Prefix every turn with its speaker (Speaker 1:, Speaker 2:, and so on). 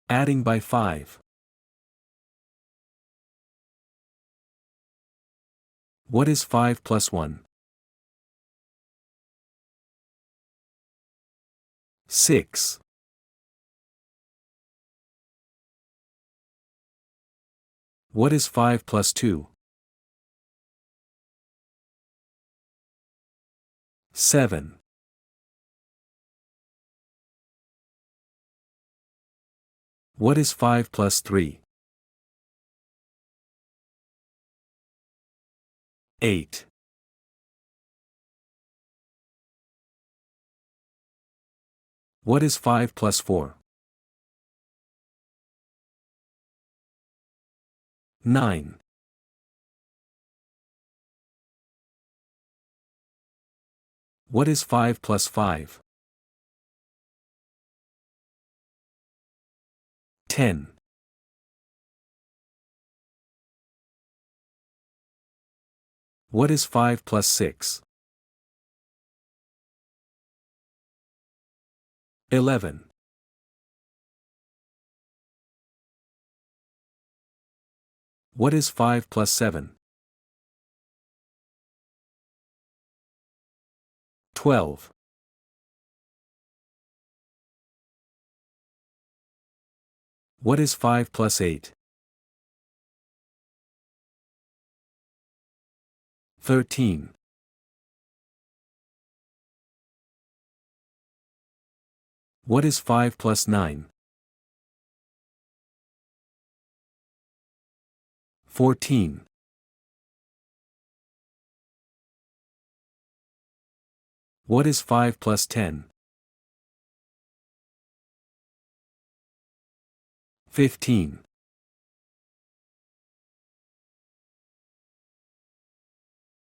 Speaker 1: Adding by 5. What is 5 plus 1? 6. What is 5 plus 2? 7. What is 5 plus 3? 8. What is 5 plus 4? 9. What is 5 plus 5? 10. What is 5 plus 6? 11. What is 5 plus 7? 12. What is 5 plus 8? 13. What is 5 plus 9? 14. What is 5 plus 10? 15.